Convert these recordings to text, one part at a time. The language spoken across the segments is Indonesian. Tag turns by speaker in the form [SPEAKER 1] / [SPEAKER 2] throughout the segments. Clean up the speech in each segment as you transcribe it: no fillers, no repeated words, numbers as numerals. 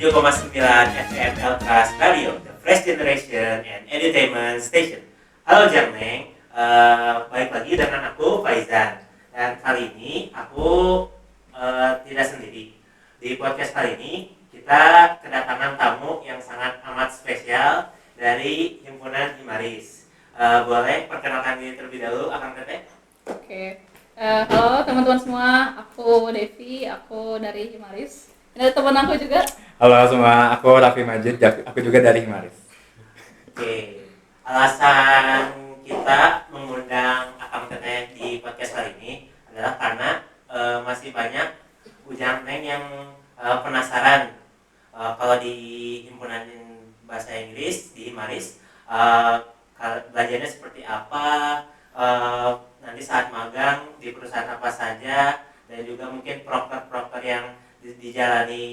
[SPEAKER 1] 107,9 FM Elkas Radio, the Fresh Generation and Entertainment Station. Halo Jameng, balik lagi dengan aku Faizan. Dan kali ini aku tidak sendiri. Di podcast kali ini kita kedatangan tamu yang sangat amat spesial dari Himpunan Himaris. Boleh perkenalkan diri terlebih dahulu, Akang Teteh?
[SPEAKER 2] Oke. Halo teman-teman semua, aku Devi, aku dari Himaris. Ini ada teman aku juga.
[SPEAKER 3] Halo semua, aku Raffi Majid, aku juga dari Himaris.
[SPEAKER 1] Oke, alasan kita mengundang Akang Teteh di podcast kali ini adalah karena masih banyak ujang neng yang penasaran kalau di himpunan bahasa Inggris di Himaris belajarnya seperti apa, nanti saat magang di perusahaan apa saja, dan juga mungkin proker-proker yang dijalani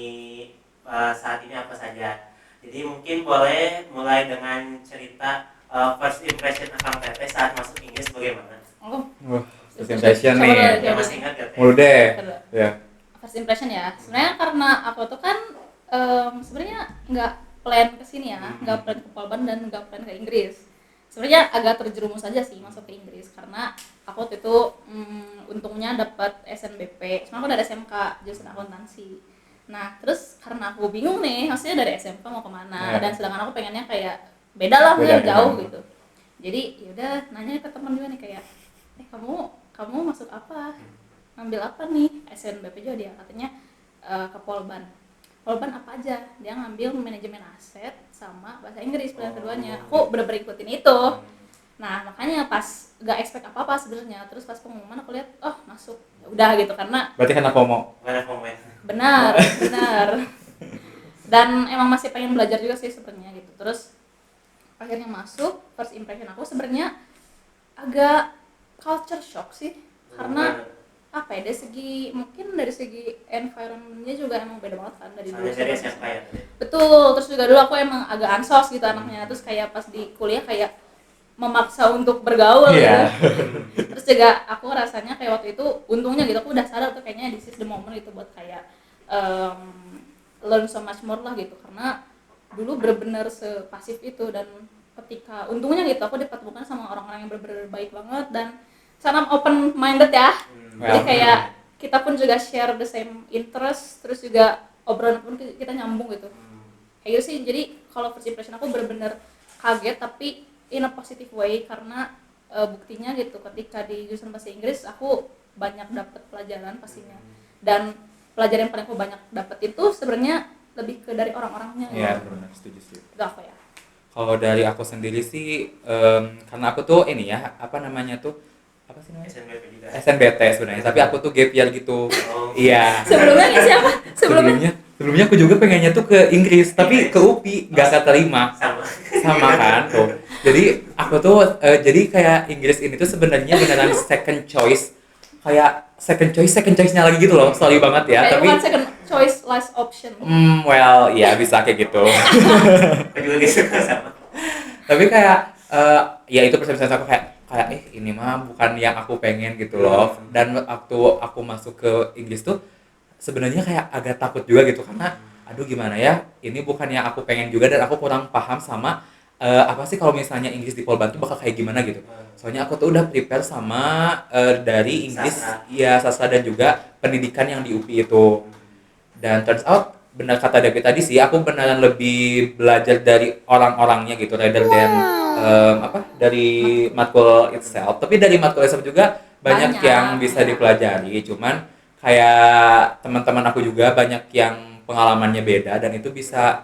[SPEAKER 1] saat ini apa saja. Jadi mungkin boleh mulai dengan cerita first impression Akang Teteh saat masuk Inggris bagaimana?
[SPEAKER 3] First impression nih.
[SPEAKER 1] Ya masih ingat gak?
[SPEAKER 3] Mulu deh. Ya.
[SPEAKER 2] First impression ya. Sebenarnya karena aku tuh kan sebenarnya nggak plan ke sini ya, nggak plan ke Polban dan nggak plan ke Inggris. Sebenarnya agak terjerumus aja sih masuk ke Inggris karena aku waktu itu untungnya dapat SNBP. Sebenarnya aku dari SMK jurusan akuntansi. Nah terus karena aku bingung nih, maksudnya dari SMK mau kemana, dan sedangkan aku pengennya kayak beda lah, jauh gitu. Jadi yaudah nanya ke teman juga nih kayak, kamu masuk apa, ngambil apa nih, SNBP juga dia katanya ke Polban. Polban apa aja, dia ngambil manajemen aset sama bahasa Inggris pilihan keduanya. Aku bener-bener ikutin itu. Nah makanya pas gak expect apa-apa sebenarnya, terus pas pengumuman aku lihat masuk, udah gitu karena
[SPEAKER 3] Berarti karena FOMO.
[SPEAKER 2] benar dan emang masih pengen belajar juga sih sebenarnya gitu. Terus akhirnya masuk, first impression aku sebenarnya agak culture shock sih, karena apa ya, dari segi environment-nya juga emang beda banget kan dari dulu.
[SPEAKER 1] Dari SMP ya?
[SPEAKER 2] Betul, terus juga dulu aku emang agak ansos gitu anaknya, terus kayak pas di kuliah kayak memaksa untuk bergaul gitu. Terus juga aku rasanya kayak waktu itu untungnya gitu aku udah sadar tuh kayaknya this is the moment gitu buat kayak learn so much more lah gitu, karena dulu bener-bener sepasif itu. Dan ketika untungnya gitu aku dipertemukan sama orang-orang yang bener-bener baik banget dan sangat open minded ya. Jadi kayak kita pun juga share the same interest, terus juga obrolan pun kita nyambung gitu. Kayak gitu sih. Jadi kalau first impression aku bener-bener kaget tapi in a positive way, karena buktinya gitu ketika di jurusan bahasa Inggris aku banyak dapat pelajaran pastinya, dan pelajaran yang paling aku banyak dapat itu sebenarnya lebih ke dari orang-orangnya.
[SPEAKER 3] Iya benar, setuju.
[SPEAKER 2] Itu apa ya?
[SPEAKER 3] Kalau dari aku sendiri sih, karena aku tuh ini ya, apa sih namanya? SNBT sebenarnya, tapi aku tuh gap year gitu. Iya.
[SPEAKER 2] Sebelumnya siapa?
[SPEAKER 3] Sebelumnya aku juga pengennya tuh ke Inggris, tapi ke UPI nggak keterima. Sama kan tuh. Jadi aku tuh jadi kayak Inggris ini tuh sebenarnya beneran second choice nya lagi gitu loh, sorry banget ya.
[SPEAKER 2] Kayak
[SPEAKER 3] tapi
[SPEAKER 2] bukan second choice, last option.
[SPEAKER 3] Well, ya bisa kayak gitu. Tapi kayak ya itu persepsi aku kayak ini mah bukan yang aku pengen gitu loh. Dan waktu aku masuk ke Inggris tuh sebenarnya kayak agak takut juga gitu, karena aduh gimana ya, ini bukan yang aku pengen juga, dan aku kurang paham sama apa sih kalau misalnya Inggris di Polban tuh bakal kayak gimana gitu. Soalnya aku tuh udah prepare sama dari Inggris ya, sastra dan juga pendidikan yang di UPI itu. Dan turns out benar kata David tadi sih, aku beneran lebih belajar dari orang-orangnya gitu rather than dari matkul itself. Tapi dari matkul itself juga banyak yang bisa dipelajari, cuman kayak teman-teman aku juga banyak yang pengalamannya beda, dan itu bisa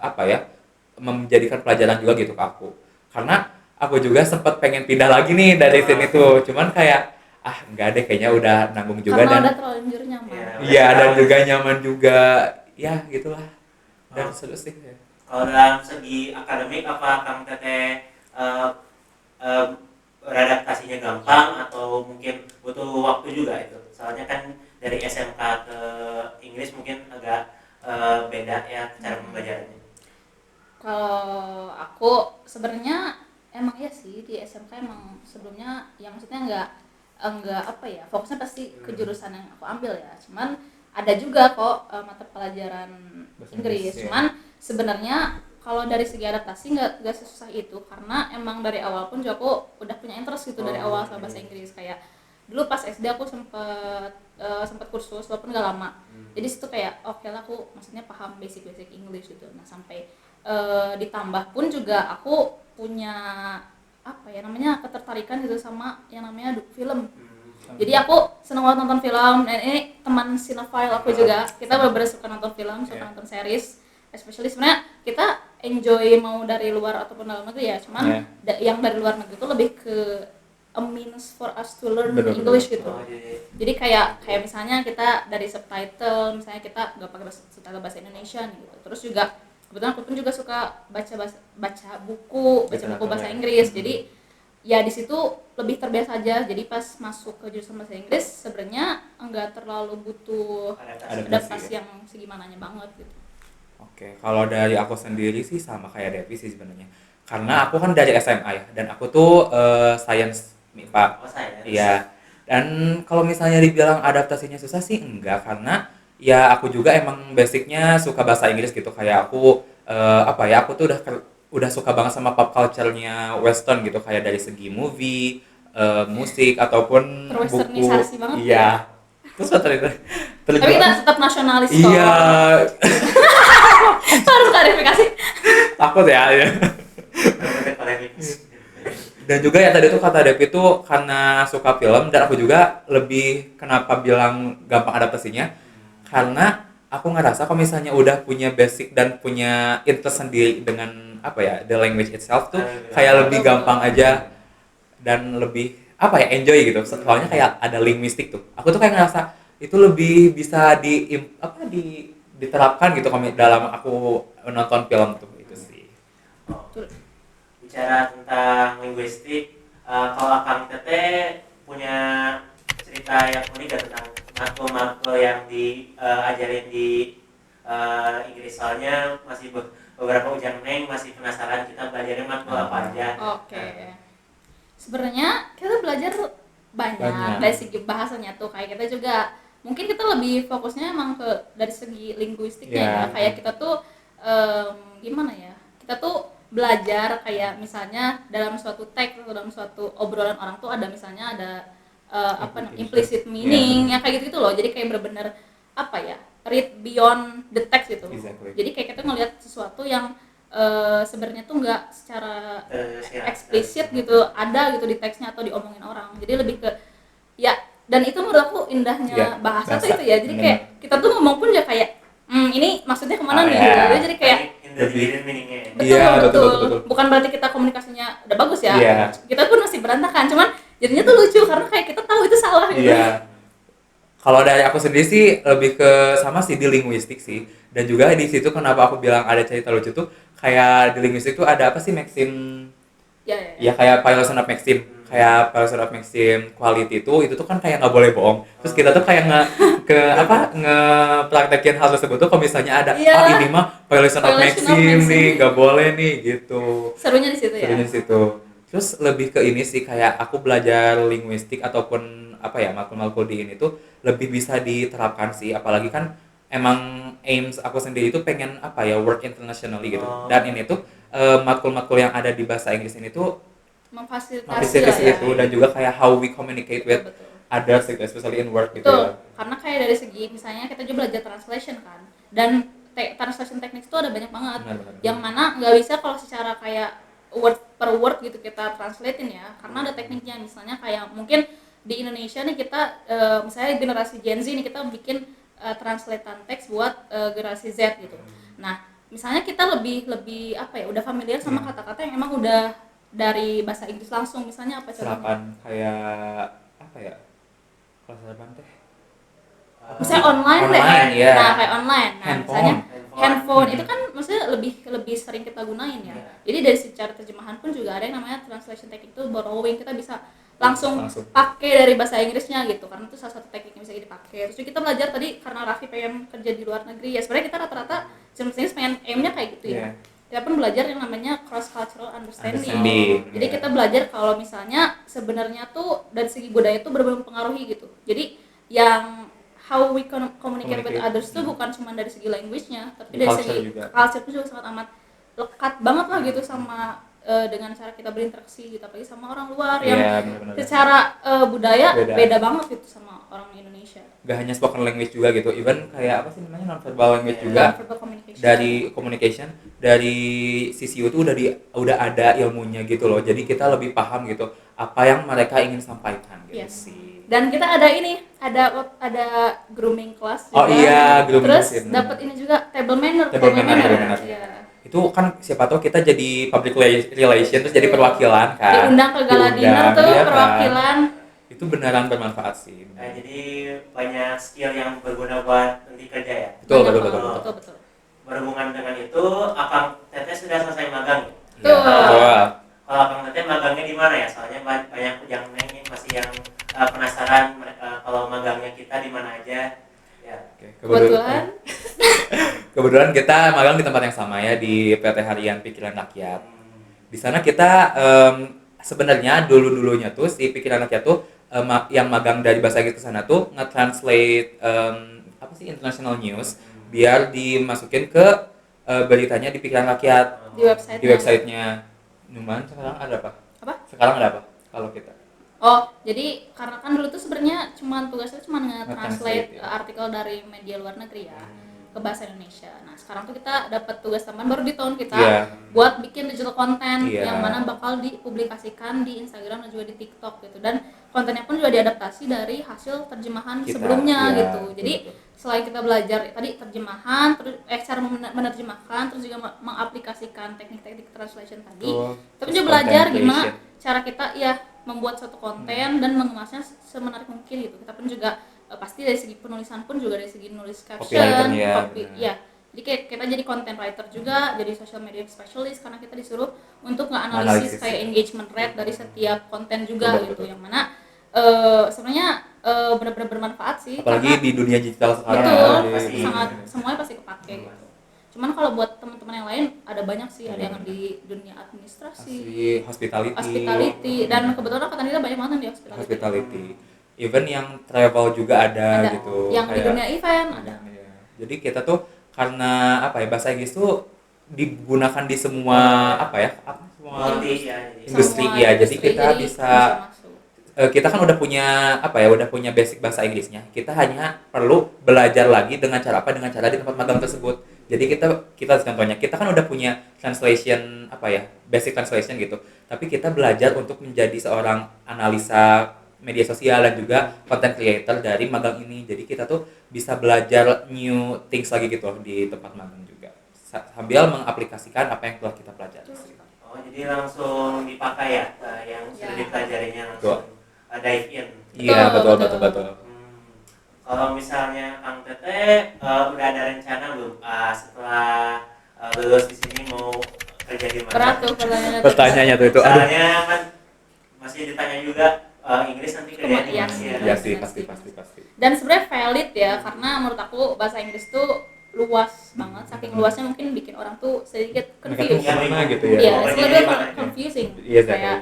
[SPEAKER 3] menjadikan pelajaran juga gitu ke aku. Karena aku juga sempat pengen pindah lagi nih dari sini tuh, cuman kayak enggak deh, kayaknya udah nanggung juga.
[SPEAKER 2] Karena
[SPEAKER 3] dan
[SPEAKER 2] udah terlanjur nyaman.
[SPEAKER 3] Iya, dan juga nyaman juga. Ya gitulah. Dan seru sih.
[SPEAKER 1] Kalau dalam segi akademik apa Kang Teteh beradaptasinya gampang atau mungkin butuh waktu juga itu? Soalnya kan dari SMK ke Inggris mungkin agak beda ya cara pembelajarannya.
[SPEAKER 2] Kalau aku sebenarnya emang iya sih, di SMK emang sebelumnya yang maksudnya enggak fokusnya pasti ke jurusan yang aku ambil ya. Cuman ada juga kok mata pelajaran Inggris. Cuman sebenarnya kalau dari segi adaptasi nggak sesusah itu, karena emang dari awal pun juga aku udah punya interest gitu dari awal sama bahasa Inggris. Kayak dulu pas SD aku sempet kursus walaupun nggak lama, jadi situ kayak oke lah aku maksudnya paham basic English gitu. Nah sampai ditambah pun juga aku punya apa ya namanya ketertarikan gitu sama yang namanya film. Jadi aku seneng banget nonton film, dan ini teman cinephile aku juga, kita bener-bener suka nonton film, suka nonton series, especially sebenarnya kita enjoy mau dari luar ataupun dalam negeri ya, cuman yang dari luar negeri itu lebih ke a means for us to learn English gitu. Jadi kayak misalnya kita dari subtitle, misalnya kita nggak pakai subtitle bahasa Indonesia nih gitu. Terus juga kebetulan aku pun juga suka baca buku bahasa Inggris. Jadi ya di situ lebih terbiasa aja. Jadi pas masuk ke jurusan bahasa Inggris sebenarnya enggak terlalu butuh adaptasi yang segimananya banget gitu.
[SPEAKER 3] Oke, kalau dari aku sendiri sih sama kayak Devi sih sebenarnya. Karena aku kan dari SMA ya, dan aku tuh science MIPA.
[SPEAKER 1] Oh, science.
[SPEAKER 3] Iya. Dan kalau misalnya dibilang adaptasinya susah sih enggak, karena ya aku juga emang basicnya suka bahasa Inggris gitu. Kayak aku aku tuh udah suka banget sama pop culture-nya Western gitu, kayak dari segi movie, musik ataupun buku.
[SPEAKER 2] Terwesternisasi banget.
[SPEAKER 3] Iya. Terus
[SPEAKER 2] tapi kita tetap nasionalis kok.
[SPEAKER 3] Iya.
[SPEAKER 2] Harus klarifikasi.
[SPEAKER 3] Takut ya. Dan juga ya tadi tuh kata Devi tuh karena suka film, dan aku juga lebih kenapa bilang gampang adaptasinya, karena aku ngerasa kalau misalnya udah punya basic dan punya interest sendiri dengan the language itself tuh kayak lebih gampang aja dan lebih enjoy gitu. Soalnya kayak ada linguistik tuh, aku tuh kayak ngerasa itu lebih bisa diterapkan gitu dalam aku menonton film tuh, itu sih.
[SPEAKER 1] Bicara tentang linguistik, kalau Akang Tete punya cerita yang unik gak tentang matkul-matkul yang diajarin di Inggris? Soalnya masih beberapa ujang neng masih penasaran kita belajarnya matkul apa aja.
[SPEAKER 2] Oke. Sebenarnya kita belajar banyak dari segi bahasanya tuh, kayak kita juga mungkin kita lebih fokusnya emang ke dari segi linguistiknya ya. Kayak kita tuh gimana ya, kita tuh belajar kayak misalnya dalam suatu teks atau dalam suatu obrolan orang tuh ada misalnya ada implicit meaning yang kayak gitu loh. Jadi kayak bener-bener read beyond the text gitu.
[SPEAKER 3] Exactly.
[SPEAKER 2] Jadi kayak kita ngelihat sesuatu yang sebenarnya tuh nggak secara eksplisit gitu ada gitu di teksnya atau diomongin orang. Jadi lebih ke dan itu menurut aku indahnya bahasa tuh itu ya. Jadi kayak kita tuh ngomong pun ya kayak ini maksudnya kemana nih gitu. Jadi kayak betul. Bukan berarti kita komunikasinya udah bagus ya. Kita pun masih berantakan, cuman jadinya tuh lucu karena kayak kita tahu itu salah gitu.
[SPEAKER 3] Kalau dari aku sendiri sih lebih ke sama sih di linguistik sih. Dan juga di situ kenapa aku bilang ada cerita lucu tuh, kayak di linguistik tuh ada apa sih maxim? Ya kayak violation of maxim. Kayak violation of maxim quality itu tuh kan kayak nggak boleh bohong. Terus kita tuh kayak ngepraktekin hal tersebut tuh kalau misalnya ada ini mah violation of maxim nih, nggak boleh nih gitu.
[SPEAKER 2] Serunya di situ ya.
[SPEAKER 3] Terus lebih ke ini sih, kayak aku belajar linguistik ataupun matkul-matkul di ini tuh lebih bisa diterapkan sih, apalagi kan emang aims aku sendiri tuh pengen work internationally gitu. Dan ini tuh matkul-matkul yang ada di bahasa Inggris ini tuh memfasilitasi itu, dan juga kayak how we communicate with others gitu, especially in work gitu.
[SPEAKER 2] Betul. Karena kayak dari segi misalnya kita juga belajar translation kan, dan translation techniques itu ada banyak banget. Benar. Yang mana nggak bisa kalau secara kayak word per word gitu kita translatein ya, karena ada tekniknya. Misalnya kayak mungkin di Indonesia nih kita misalnya generasi Gen Z nih kita bikin translatean teks buat generasi Z gitu. Nah misalnya kita lebih udah familiar sama kata-kata yang emang udah dari bahasa Inggris langsung. Misalnya apa contohnya?
[SPEAKER 3] Serapan kayak kalau serapan teh
[SPEAKER 2] misalnya online deh.
[SPEAKER 3] Ya.
[SPEAKER 2] Nah kayak online. Nah misalnya handphone itu kan maksudnya lebih sering kita gunain ya. Jadi dari secara terjemahan pun juga ada yang namanya translation technique itu borrowing. Kita bisa langsung pakai dari bahasa Inggrisnya gitu, karena itu salah satu teknik yang bisa dipakai. Terus kita belajar tadi karena Raffi pengen kerja di luar negeri ya, sebenarnya kita rata-rata jenis pengen aimnya kayak gitu ya. Kita pun belajar yang namanya cross cultural understanding. Jadi kita belajar kalau misalnya sebenarnya tuh dari segi budaya tuh benar-benar mempengaruhi gitu. Jadi yang how we communicate with
[SPEAKER 3] Communicate.
[SPEAKER 2] others tuh bukan cuma dari segi language-nya, tapi
[SPEAKER 3] Di
[SPEAKER 2] dari
[SPEAKER 3] culture
[SPEAKER 2] segi
[SPEAKER 3] juga.
[SPEAKER 2] culture itu juga sangat amat lekat banget lah gitu sama dengan cara kita berinteraksi gitu, apalagi sama orang luar yang
[SPEAKER 3] Iya, benar-benar.
[SPEAKER 2] secara budaya
[SPEAKER 3] Beda.
[SPEAKER 2] beda banget gitu sama orang Indonesia.
[SPEAKER 3] Gak hanya spoken language juga gitu, even kayak apa sih namanya non verbal language
[SPEAKER 1] Iya.
[SPEAKER 3] juga.
[SPEAKER 2] Non-verbal communication.
[SPEAKER 3] Dari communication, dari CCU tuh udah ada ilmunya gitu loh, jadi kita lebih paham gitu apa yang mereka ingin sampaikan gitu
[SPEAKER 2] Yes.
[SPEAKER 3] sih.
[SPEAKER 2] Dan kita ada ini, ada grooming class juga.
[SPEAKER 3] Oh iya, grooming
[SPEAKER 2] Terus
[SPEAKER 3] class, iya,
[SPEAKER 2] dapat ini juga table manner.
[SPEAKER 3] Table manner.
[SPEAKER 2] Iya.
[SPEAKER 3] Itu kan siapa tahu kita jadi public relation terus jadi perwakilan kan.
[SPEAKER 2] Diundang ke gala dinner
[SPEAKER 3] Diundang,
[SPEAKER 2] tuh
[SPEAKER 3] iya kan?
[SPEAKER 2] perwakilan.
[SPEAKER 3] Itu beneran bermanfaat sih.
[SPEAKER 1] Jadi banyak skill yang berguna buat nanti kerja ya.
[SPEAKER 3] Betul,
[SPEAKER 2] Banyak
[SPEAKER 3] betul,
[SPEAKER 2] banget,
[SPEAKER 3] betul.
[SPEAKER 2] betul.
[SPEAKER 1] Berhubungan dengan itu, Akang Teteh sudah selesai magang ya?
[SPEAKER 2] Betul.
[SPEAKER 3] Iya.
[SPEAKER 1] Kalau Akang Teteh magangnya di mana ya? Soalnya banyak yang nanya masih yang penasaran kalau magangnya kita di mana aja. Ya.
[SPEAKER 3] Oke,
[SPEAKER 2] Kebetulan
[SPEAKER 3] kebetulan kita magang di tempat yang sama ya, di PT Harian Pikiran Rakyat. Di sana kita sebenarnya dulunya tuh si Pikiran Rakyat tuh yang magang dari bahasa Inggris ke sana tuh nge-translate apa sih international news biar dimasukin ke beritanya di Pikiran Rakyat
[SPEAKER 2] di website.
[SPEAKER 3] di websitenya. Cuman sekarang ada apa?
[SPEAKER 2] Apa?
[SPEAKER 3] Sekarang ada apa? Kalau kita
[SPEAKER 2] Oh, jadi karena kan dulu tuh sebenarnya tugasnya cuma
[SPEAKER 3] Nge-translate,
[SPEAKER 2] nge-translate
[SPEAKER 3] ya.
[SPEAKER 2] artikel dari media luar negeri ya ke bahasa Indonesia. Nah, sekarang tuh kita dapat tugas tambahan baru di tahun kita
[SPEAKER 3] Iya.
[SPEAKER 2] buat bikin digital content
[SPEAKER 3] Iya.
[SPEAKER 2] yang mana bakal dipublikasikan di Instagram dan juga di TikTok gitu. Dan kontennya pun juga diadaptasi dari hasil terjemahan
[SPEAKER 3] Kita,
[SPEAKER 2] sebelumnya
[SPEAKER 3] iya,
[SPEAKER 2] gitu. Jadi
[SPEAKER 3] betul.
[SPEAKER 2] selain kita belajar tadi terjemahan, terus cara menerjemahkan, terus juga mengaplikasikan teknik-teknik translation tadi,
[SPEAKER 3] Betul.
[SPEAKER 2] tapi
[SPEAKER 3] Terus
[SPEAKER 2] juga belajar
[SPEAKER 3] content
[SPEAKER 2] gimana
[SPEAKER 3] creation.
[SPEAKER 2] cara kita ya membuat suatu konten dan mengemasnya semenarik mungkin gitu. Kita pun juga pasti dari segi penulisan pun juga dari segi nulis caption,
[SPEAKER 3] Copywriter, ya,
[SPEAKER 2] copy,
[SPEAKER 3] benar.
[SPEAKER 2] ya. Jadi kayak kita jadi content writer juga, jadi social media specialist karena kita disuruh untuk
[SPEAKER 3] Analisis,
[SPEAKER 2] nge-analisis kayak
[SPEAKER 3] ya.
[SPEAKER 2] engagement rate dari setiap konten juga
[SPEAKER 3] Betul,
[SPEAKER 2] gitu.
[SPEAKER 3] betul.
[SPEAKER 2] Yang mana sebenarnya benar-benar bermanfaat sih
[SPEAKER 3] Apalagi
[SPEAKER 2] karena
[SPEAKER 3] di dunia digital sekarang.
[SPEAKER 2] betul
[SPEAKER 3] ya,
[SPEAKER 1] pasti.
[SPEAKER 2] sangat semuanya pasti kepake gitu. Cuman kalau buat teman-teman yang lain ada banyak sih, ada yang di dunia administrasi,
[SPEAKER 3] Asli
[SPEAKER 2] hospitality, dan kebetulan angkatan kita banyak banget di
[SPEAKER 3] hospitality. Even yang travel juga ada
[SPEAKER 2] Ada.
[SPEAKER 3] gitu.
[SPEAKER 2] Yang di
[SPEAKER 3] kayak-
[SPEAKER 2] dunia event ada.
[SPEAKER 3] Iya. Jadi kita tuh karena apa ya, bahasa Inggris tuh digunakan di semua apa ya? Semua
[SPEAKER 1] Multi ya. Jadi.
[SPEAKER 3] Industri,
[SPEAKER 2] Semua
[SPEAKER 3] iya. Jadi
[SPEAKER 2] industri,
[SPEAKER 3] kita bisa
[SPEAKER 2] masuk.
[SPEAKER 3] kita kan udah punya apa ya, udah punya basic bahasa Inggrisnya. Kita hanya perlu belajar lagi dengan cara apa? Dengan cara di tempat magang tersebut. Jadi kita contohnya kita kan udah punya translation apa ya, basic translation gitu. Tapi kita belajar untuk menjadi seorang analisa media sosial dan juga content creator dari magang ini. Jadi kita tuh bisa belajar new things lagi gitu loh di tempat magang juga. Sambil mengaplikasikan apa yang telah kita pelajari.
[SPEAKER 1] Oh, jadi langsung dipakai ya yang sudah
[SPEAKER 2] Ya.
[SPEAKER 1] dipelajarinya langsung dive in.
[SPEAKER 3] Iya, betul.
[SPEAKER 1] Kalau misalnya Kang Teteh udah ada rencana belum setelah lulus di sini mau kerja di mana?
[SPEAKER 2] Berat tuh pertanyaannya.
[SPEAKER 3] Pertanyaannya tuh itu.
[SPEAKER 1] Soalnya kan masih ditanya juga Inggris nanti kerjanya di
[SPEAKER 2] Iya
[SPEAKER 1] mana
[SPEAKER 2] sih.
[SPEAKER 1] ya?
[SPEAKER 3] Iya sih,
[SPEAKER 2] Benar
[SPEAKER 3] pasti.
[SPEAKER 2] sih. Dan sebenarnya valid ya, karena menurut aku bahasa Inggris tuh luas banget. Saking luasnya mungkin bikin orang tuh sedikit
[SPEAKER 3] Mereka tuh
[SPEAKER 2] confused.
[SPEAKER 3] kemana gitu ya?
[SPEAKER 2] Iya,
[SPEAKER 1] Mau
[SPEAKER 2] selalu
[SPEAKER 1] jadi mana?
[SPEAKER 2] confusing.
[SPEAKER 3] Iya,
[SPEAKER 2] Kayak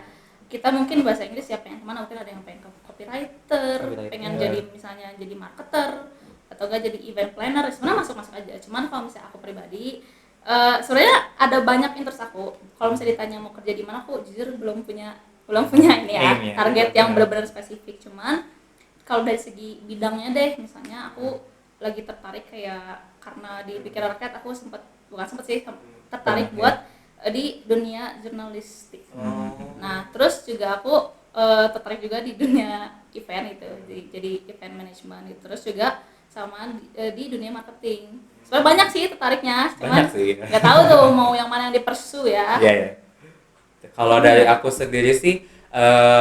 [SPEAKER 2] kita mungkin bahasa Inggris siapa yang kemana, mungkin ada yang pengen ke copywriter, pengen jadi misalnya jadi marketer, atau enggak jadi event planner. Sebenarnya masuk aja. Cuman kalau misalnya aku pribadi, sebenarnya ada banyak interest aku. Kalau misalnya ditanya mau kerja di mana, aku jujur belum punya ini ya,
[SPEAKER 3] Aim ya,
[SPEAKER 2] target
[SPEAKER 3] betul,
[SPEAKER 2] yang
[SPEAKER 3] benar.
[SPEAKER 2] benar-benar spesifik. Cuman kalau dari segi bidangnya deh, misalnya aku lagi tertarik kayak karena di Pikiran Rakyat aku tertarik
[SPEAKER 3] Banyak,
[SPEAKER 2] buat di dunia jurnalistik.
[SPEAKER 1] Oh.
[SPEAKER 2] Nah, terus juga aku tertarik juga di dunia event itu, jadi event management gitu. Terus juga sama di dunia marketing. Sebenarnya banyak sih tertariknya, cuman
[SPEAKER 3] Banyak sih.
[SPEAKER 2] nggak tahu tuh mau yang mana yang dipersu ya.
[SPEAKER 3] Iya. Kalau dari aku sendiri sih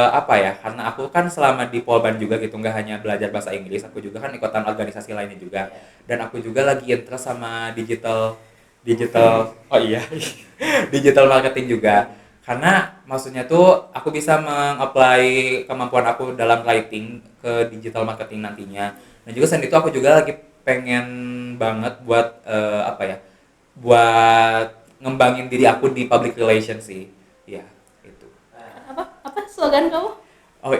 [SPEAKER 3] apa ya? Karena aku kan selama di Polban juga gitu, nggak hanya belajar bahasa Inggris, aku juga kan ikutan organisasi lainnya juga. Dan aku juga lagi interest sama digital oh iya. digital marketing juga. Karena maksudnya tuh aku bisa meng-apply kemampuan aku dalam writing ke digital marketing nantinya. Dan juga selain itu aku juga lagi pengen banget buat apa ya? Buat ngembangin diri aku di public relations sih. Ya, itu.
[SPEAKER 2] Apa slogan kamu?
[SPEAKER 3] Oh,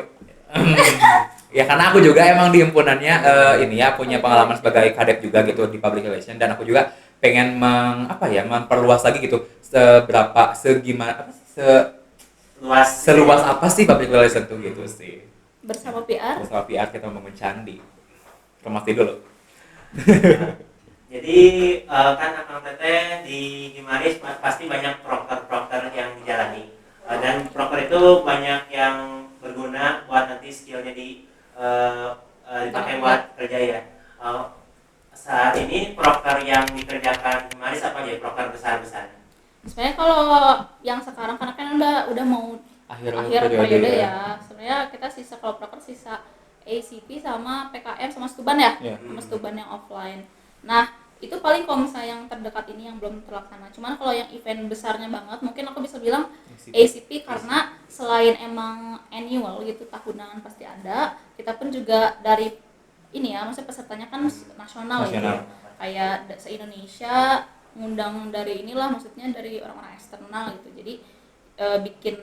[SPEAKER 3] Ya karena aku juga emang di himpunannya ini ya punya pengalaman sebagai kadep juga gitu di public relation, dan aku juga pengen memperluas lagi gitu segimana apa sih seluas apa sih public relation tuh gitu sih.
[SPEAKER 2] Bersama PR.
[SPEAKER 3] Bersama PR kita membangun candi. Promosi dulu.
[SPEAKER 1] Jadi kan Akang Teteh di Himaris pasti banyak proker-proker yang dijalani. Dan proker itu banyak yang berguna buat nanti skillnya dipakai buat kerja ya. Saat ini proker yang dikerjakan Himaris apa aja proker besar-besar?
[SPEAKER 2] Sebenarnya kalau yang sekarang karena kan udah mau
[SPEAKER 3] Akhir
[SPEAKER 2] periode ya. Sebenarnya kita sisa kalau proker sisa ACP sama PKM sama Stuban ya.
[SPEAKER 3] Yeah.
[SPEAKER 2] Sama Stuban yang offline. Nah, itu paling kalau misalnya yang terdekat ini yang belum terlaksana. Cuman kalau yang event besarnya banget mungkin aku bisa bilang ACP karena selain emang annual gitu tahunan pasti ada, kita pun juga dari ini ya, maksudnya pesertanya kan nasional. Gitu. Kayak se-Indonesia ngundang dari inilah, maksudnya dari orang-orang eksternal gitu. Jadi bikin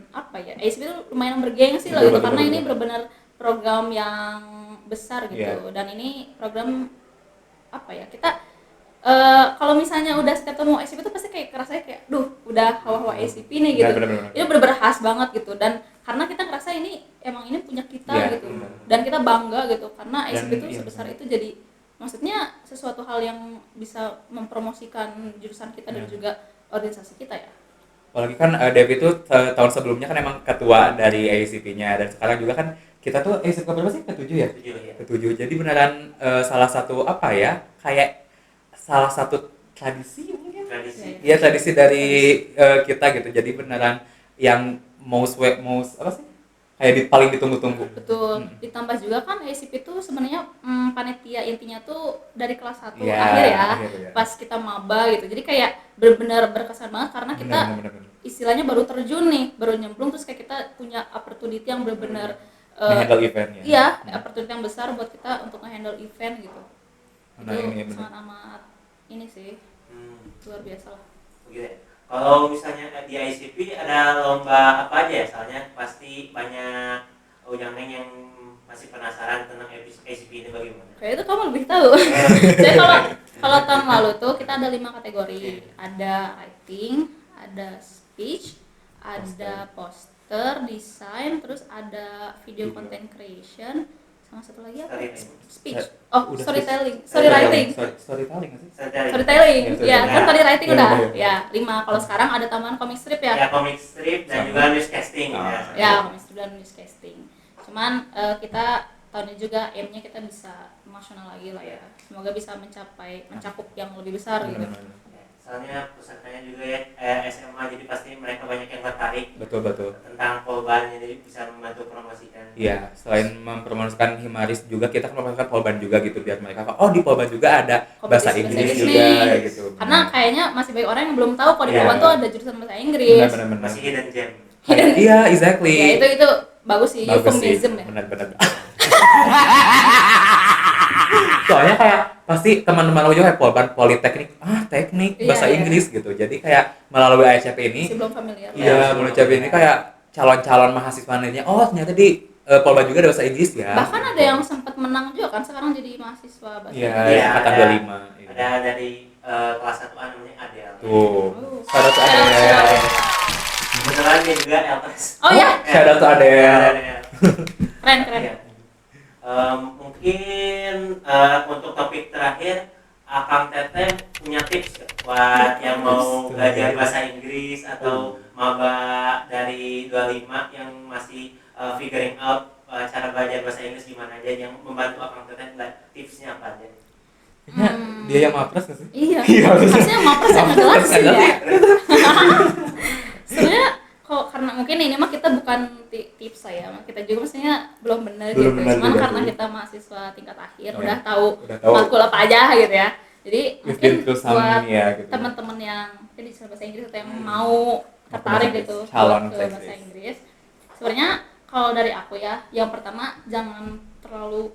[SPEAKER 2] apa ya, ACP itu lumayan bergengsi lah gitu, karena ini benar-benar program yang besar gitu. Dan ini program apa ya, kita kalau misalnya udah setiap ketemu ACP itu pasti kayak kerasanya kayak udah hawa-hawa ACP nih gitu. Itu bener-bener khas banget gitu, dan karena kita ngerasa ini emang ini punya kita gitu. Dan kita bangga gitu karena ACP itu sebesar itu, jadi maksudnya sesuatu hal yang bisa mempromosikan jurusan kita dan juga organisasi kita ya.
[SPEAKER 3] Apalagi kan Dev itu tahun sebelumnya kan emang ketua dari ACP-nya, dan sekarang juga kan kita tuh ACP berapa sih? Ke-7 ya? Ke-7. Jadi beneran salah satu apa ya? Kayak salah satu tradisi mungkin. Iya, tradisi dari kita gitu. Jadi beneran yang most apa sih? Kayak paling ditunggu-tunggu.
[SPEAKER 2] Betul. Ditambah juga kan ACP itu sebenarnya panitia intinya tuh dari kelas 1 akhir ya. Pas kita maba gitu. Jadi kayak benar-benar berkesan banget karena kita istilahnya baru terjun nih, baru nyemplung, terus kayak kita punya opportunity yang benar-benar
[SPEAKER 3] handle eventnya.
[SPEAKER 2] Iya, opportunity yang besar buat kita untuk nge-handle event gitu. Itu sangat amat ini sih. Luar biasa lah.
[SPEAKER 1] Oke. Kalau misalnya di ICP ada lomba apa aja ya? Soalnya pasti banyak ujang neng yang masih penasaran tentang ICP ini bagaimana.
[SPEAKER 2] Kayak itu kamu lebih tahu. Jadi kalau tahun lalu tuh kita ada 5 kategori. Ada writing, ada speech, ada poster, desain, terus ada video content creation, sama satu lagi apa? Speech. Storytelling. Storytelling. Ya, kan tadi writing udah. Ya, 5. Kalau sekarang ada tambahan comic strip ya.
[SPEAKER 1] Ya, comic strip dan juga newscasting.
[SPEAKER 2] Ya, comic strip dan newscasting. Cuman kita tahun ini juga aim-nya kita bisa nasional lagi lah ya. Semoga bisa mencakup yang lebih besar gitu.
[SPEAKER 1] Soalnya pesertanya juga ya SMA, jadi pasti mereka banyak yang tertarik.
[SPEAKER 3] Betul.
[SPEAKER 1] Tentang Polban, jadi bisa membantu promosikan.
[SPEAKER 3] Iya, selain mempromosikan Himaris juga kita mempromosikan Polban juga gitu, biar mereka di Polban juga ada bahasa Inggris juga gitu.
[SPEAKER 2] Karena kayaknya masih banyak orang yang belum tahu kalau di Polban tuh ada jurusan bahasa Inggris.
[SPEAKER 3] Benar.
[SPEAKER 1] Masih hidden gem.
[SPEAKER 3] Iya, exactly.
[SPEAKER 2] Ya itu bagus sih, euphemism ya.
[SPEAKER 3] Benar. Soalnya kayak pasti teman-teman aku juga kayak Polban Politeknik, teknik bahasa Inggris gitu. Jadi kayak melalui ICP ini
[SPEAKER 2] belum familiar.
[SPEAKER 3] Iya, melalui ICP ini kayak calon-calon mahasiswanya, ternyata di Polban juga ada bahasa Inggris ya.
[SPEAKER 2] Bahkan ada yang sempat menang juga kan sekarang jadi mahasiswa bahasa Inggris.
[SPEAKER 3] Iya, angkatan 25.
[SPEAKER 1] Ada dari kelas 1A namanya Adel.
[SPEAKER 3] Tuh. Shout out Adel.
[SPEAKER 1] Beneran dia juga LPS.
[SPEAKER 2] Oh ya?
[SPEAKER 3] Shout out Adel.
[SPEAKER 2] Keren.
[SPEAKER 1] Mungkin untuk topik terakhir, Akang Teteh punya tips buat yang mau belajar bahasa Inggris atau maba dari 25 yang masih figuring out cara belajar bahasa Inggris gimana aja, yang membantu Akang Teteh, tipsnya apa aja?
[SPEAKER 3] Dia yang mapres nggak sih?
[SPEAKER 2] Iya. Harusnya yang mapres yang ngejelasin ya. Sebenarnya karena mungkin ini mah kita bukan tips saya, kita juga maksudnya belum benar gitu. Cuman karena kita mahasiswa tingkat akhir udah tahu matkul apa aja gitu ya. Jadi mungkin buat teman-teman yang mungkin di bahasa Inggris atau yang mau tertarik gitu ke bahasa Inggris, sebenarnya kalau dari aku ya, yang pertama jangan terlalu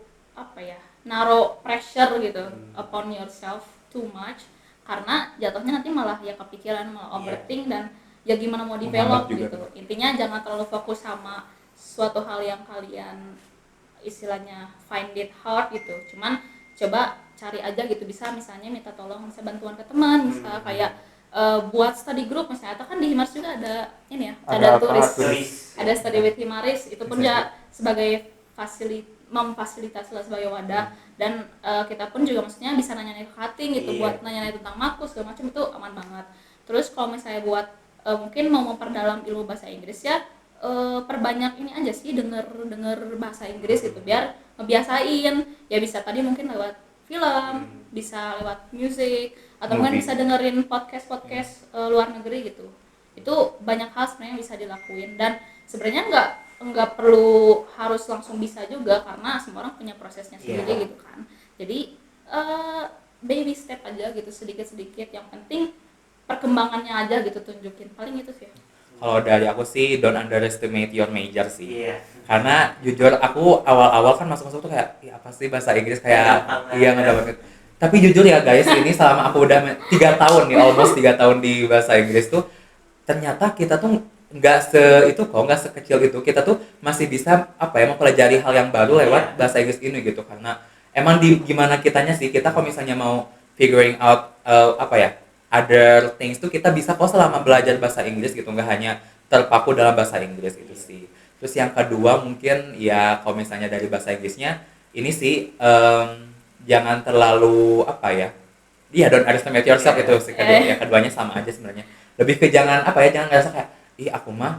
[SPEAKER 2] naro pressure gitu upon yourself too much, karena jatuhnya nanti malah ya kepikiran, malah overthink dan ya gimana mau develop gitu. Intinya jangan terlalu fokus sama suatu hal yang kalian istilahnya find it hard gitu, cuman coba cari aja gitu, bisa misalnya minta tolong, bisa bantuan ke teman, bisa kayak buat study group misalnya, atau kan di Himars juga ada ini ya,
[SPEAKER 3] Ada
[SPEAKER 2] cadar tulis,
[SPEAKER 1] tulis.
[SPEAKER 2] ada study with Himaris, itu pun ya sebagai memfasilitasi lah sebagai wadah, dan kita pun juga maksudnya bisa nanya-nanya ke cutting gitu, buat nanya-nanya tentang makus segala macam, itu aman banget. Terus kalau misalnya buat mungkin mau memperdalam ilmu bahasa Inggris ya, perbanyak ini aja sih, denger bahasa Inggris gitu, biar ngebiasain ya, bisa tadi mungkin lewat film, bisa lewat musik, atau mungkin bisa dengerin podcast luar negeri gitu. Itu banyak hal sebenarnya yang bisa dilakuin, dan sebenarnya nggak perlu harus langsung bisa juga, karena semua orang punya prosesnya sendiri gitu kan. Jadi baby step aja gitu, sedikit-sedikit, yang penting perkembangannya aja gitu tunjukin, paling itu sih.
[SPEAKER 3] Kalau dari aku sih don't underestimate your major sih.
[SPEAKER 1] Iya.
[SPEAKER 3] Karena jujur aku awal-awal kan masuk tuh kayak apa sih bahasa Inggris, kayak iya nggak banget. Tapi jujur ya guys, ini selama aku udah 3 tahun nih, almost 3 tahun di bahasa Inggris tuh, ternyata kita tuh nggak sekecil itu, kita tuh masih bisa mempelajari hal yang baru lewat bahasa Inggris ini gitu. Karena emang gimana kitanya sih, kita kalau misalnya mau figuring out other things tuh kita bisa kok selama belajar bahasa Inggris gitu, nggak hanya terpaku dalam bahasa Inggris gitu sih. Terus yang kedua mungkin ya kalau misalnya dari bahasa Inggrisnya ini sih jangan terlalu don't underestimate yourself itu sih kedua. Ya keduanya sama aja sebenarnya. Lebih ke jangan jangan ngerasa kayak aku mah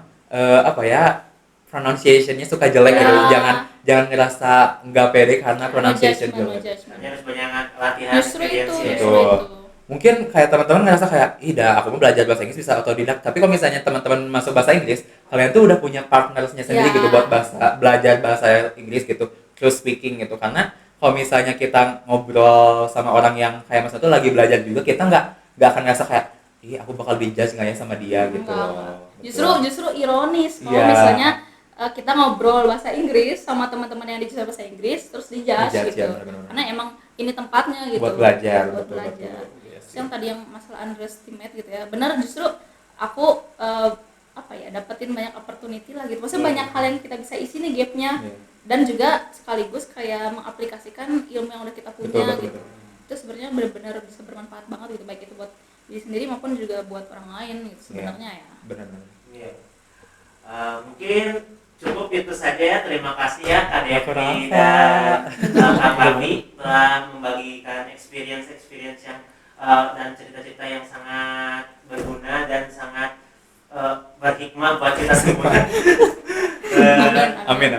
[SPEAKER 3] pronunciation-nya suka jelek gitu. Jangan ngerasa nggak pede karena pronunciation jelek.
[SPEAKER 1] Harus banyak latihan
[SPEAKER 2] Justru
[SPEAKER 1] experience
[SPEAKER 2] itu.
[SPEAKER 3] Mungkin kayak teman-teman ngerasa kayak aku mau belajar bahasa Inggris bisa otodidak, tapi kalau misalnya teman-teman masuk bahasa Inggris, kalian tuh udah punya partnersnya sendiri gitu buat belajar bahasa Inggris gitu, terus speaking gitu. Karena kalau misalnya kita ngobrol sama orang yang kayak maksudnya tuh lagi belajar juga, kita nggak akan ngerasa kayak aku bakal dijudge nggak ya sama dia gitu.
[SPEAKER 2] Justru ironis kalau misalnya kita ngobrol bahasa Inggris sama teman-teman yang dijudge bahasa Inggris terus dijudge gitu.
[SPEAKER 3] Bener-bener.
[SPEAKER 2] Karena emang ini tempatnya gitu
[SPEAKER 3] Buat belajar.
[SPEAKER 2] Betul. Yang tadi yang masalah underestimate gitu ya, benar, justru aku dapetin banyak opportunity lah gitu, maksudnya banyak hal yang kita bisa isi nih gapnya, dan juga sekaligus kayak mengaplikasikan ilmu yang udah kita punya gitu. Itu sebenarnya benar-benar bisa bermanfaat banget gitu, baik itu buat diri sendiri maupun juga buat orang lain gitu sebenarnya ya.
[SPEAKER 3] Benar.
[SPEAKER 1] Mungkin cukup itu saja ya. Terima kasih ya Kak Devi dan Kak Barbie telah membagikan experience yang dan cerita-cerita yang sangat berguna dan sangat berhikmah buat kita semua.
[SPEAKER 3] Amin.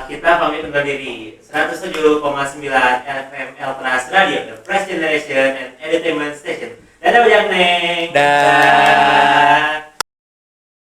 [SPEAKER 1] Kita pamit undur diri. 107,9 FM Eltras Radio, The Fresh Generation and Entertainment Station. Dadah Ujang Neng.
[SPEAKER 3] Dah.